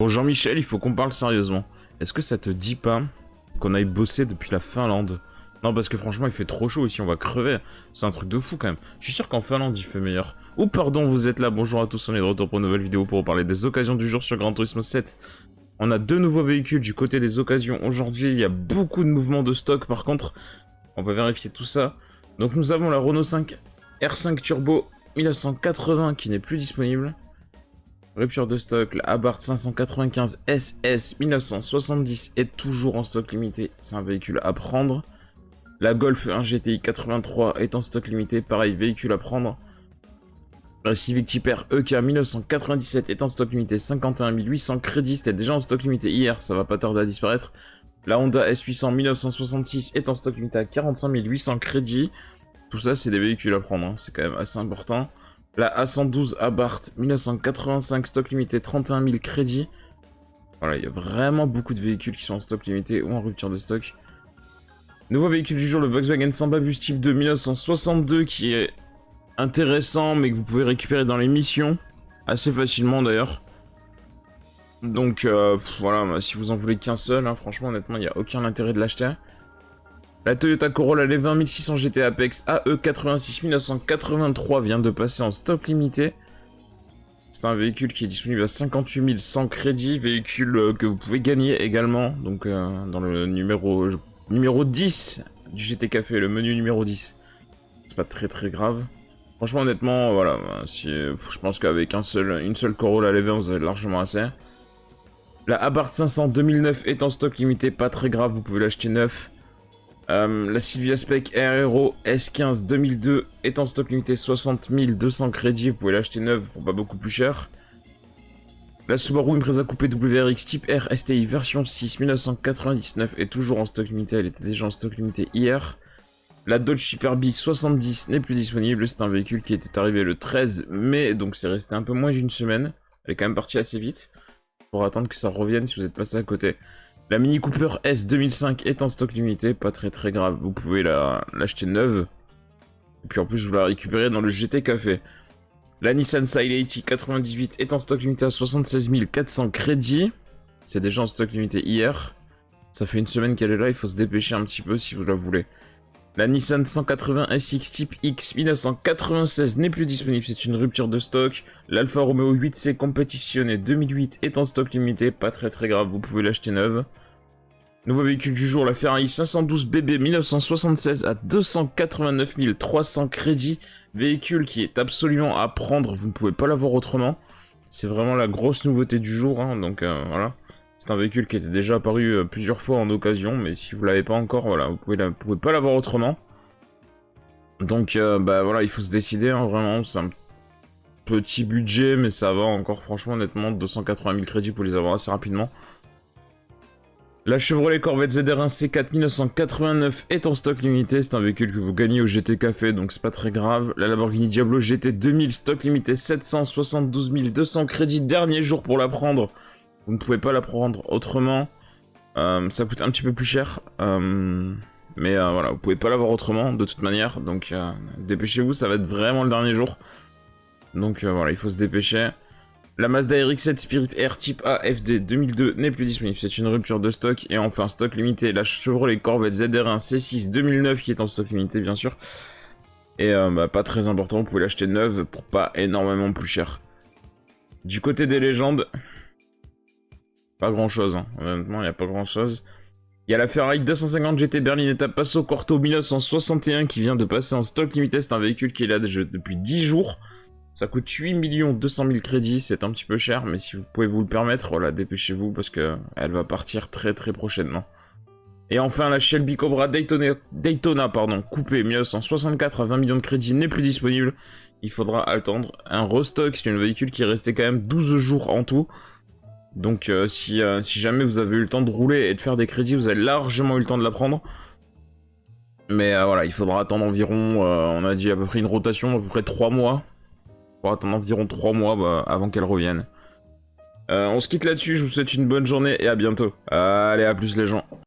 Bon, Jean-Michel, il faut qu'on parle sérieusement. Est-ce que ça te dit pas qu'on aille bosser depuis la Finlande? Non, parce que franchement, il fait trop chaud ici, on va crever. C'est un truc de fou quand même. Je suis sûr qu'en Finlande, il fait meilleur. Oh, pardon, vous êtes là. Bonjour à tous, on est de retour pour une nouvelle vidéo pour vous parler des occasions du jour sur Gran Turismo 7. On a deux nouveaux véhicules du côté des occasions. Aujourd'hui, il y a beaucoup de mouvements de stock. Par contre, on va vérifier tout ça. Donc, nous avons la Renault 5 R5 Turbo 1980 qui n'est plus disponible. Rupture de stock, la Abarth 595 SS 1970 est toujours en stock limité, c'est un véhicule à prendre. La Golf 1 GTI 83 est en stock limité, pareil, véhicule à prendre. La Civic Type R EK 1997 est en stock limité, 51 800 crédits, c'était déjà en stock limité hier, ça va pas tarder à disparaître. La Honda S800 1966 est en stock limité à 45 800 crédits. Tout ça, c'est des véhicules à prendre, hein. C'est quand même assez important. La A112 Abarth 1985 stock limité 31 000 crédits. Voilà, il y a vraiment beaucoup de véhicules qui sont en stock limité ou en rupture de stock. Nouveau véhicule du jour, le Volkswagen Samba Bus Type 2 1962 qui est intéressant mais que vous pouvez récupérer dans les missions. Assez facilement d'ailleurs. Donc voilà, si vous en voulez qu'un seul, hein, franchement honnêtement il n'y a aucun intérêt de l'acheter. La Toyota Corolla les 600 GT Apex AE86 1983 vient de passer en stock limité. C'est un véhicule qui est disponible à 58 100 crédits, véhicule que vous pouvez gagner également, donc dans le numéro 10 du GT Café, le menu numéro 10. C'est pas très grave. Franchement honnêtement, voilà, je pense qu'avec une seule Corolla les 20 vous avez largement assez. La Abarth 500 2009 est en stock limité, pas très grave, vous pouvez l'acheter neuf. La Silvia Spec Air Hero S15 2002 est en stock limité 60 200 crédits, vous pouvez l'acheter neuve pour pas beaucoup plus cher. La Subaru Impreza Coupé WRX Type R STI version 6 1999 est toujours en stock limité, elle était déjà en stock limité hier. La Dodge Superbee 70 n'est plus disponible, c'est un véhicule qui était arrivé le 13 mai, donc c'est resté un peu moins d'une semaine. Elle est quand même partie assez vite, pour attendre que ça revienne si vous êtes passé à côté. La Mini Cooper S 2005 est en stock limité, pas très grave, vous pouvez l'acheter neuve. Et puis en plus vous la récupérez dans le GT Café. La Nissan Silati 98 est en stock limité à 76 400 crédits. C'est déjà en stock limité hier. Ça fait une semaine qu'elle est là, il faut se dépêcher un petit peu si vous la voulez. La Nissan 180 SX Type X 1996 n'est plus disponible, c'est une rupture de stock. L'Alfa Romeo 8C Competizione 2008 est en stock limité, pas très grave, vous pouvez l'acheter neuve. Nouveau véhicule du jour, la Ferrari 512 BB 1976 à 289 300 crédits. Véhicule qui est absolument à prendre, vous ne pouvez pas l'avoir autrement. C'est vraiment la grosse nouveauté du jour, hein, donc voilà. C'est un véhicule qui était déjà apparu plusieurs fois en occasion, mais si vous l'avez pas encore, voilà, vous pouvez pas l'avoir autrement. Donc bah voilà, il faut se décider, hein, vraiment, c'est un petit budget, mais ça va encore, franchement, honnêtement, 280 000 crédits pour les avoir assez rapidement. La Chevrolet Corvette ZR1 C4 1989 est en stock limité, c'est un véhicule que vous gagnez au GT Café, donc c'est pas très grave. La Lamborghini Diablo GT 2000 stock limité 772 200 crédits, dernier jour pour la prendre. Vous ne pouvez pas la prendre autrement, ça coûte un petit peu plus cher, mais voilà, vous pouvez pas l'avoir autrement de toute manière, donc dépêchez-vous, ça va être vraiment le dernier jour. Donc voilà, il faut se dépêcher. La Mazda RX-7 Spirit Air Type A FD 2002 n'est plus disponible, c'est une rupture de stock, et enfin stock limité, la Chevrolet Corvette ZR1 C6 2009 qui est en stock limité bien sûr, et bah, pas très important, vous pouvez l'acheter neuve pour pas énormément plus cher. Du côté des légendes... pas grand chose, hein. Honnêtement, il n'y a pas grand chose. Il y a la Ferrari 250 GT Berlinetta Passo Corto 1961 qui vient de passer en stock limité. C'est un véhicule qui est là depuis 10 jours. Ça coûte 8 200 000 crédits, c'est un petit peu cher, mais si vous pouvez vous le permettre, voilà, dépêchez-vous parce que elle va partir très prochainement. Et enfin, la Shelby Cobra Daytona coupé 1964 à 20 millions de crédits n'est plus disponible. Il faudra attendre un restock, c'est un véhicule qui est resté quand même 12 jours en tout. Donc si jamais vous avez eu le temps de rouler et de faire des crédits, vous avez largement eu le temps de la prendre. Mais voilà, il faudra attendre environ, on a dit à peu près une rotation, à peu près 3 mois. Il faudra attendre environ 3 mois avant qu'elle revienne. On se quitte là-dessus, je vous souhaite une bonne journée et à bientôt. Allez, à plus les gens.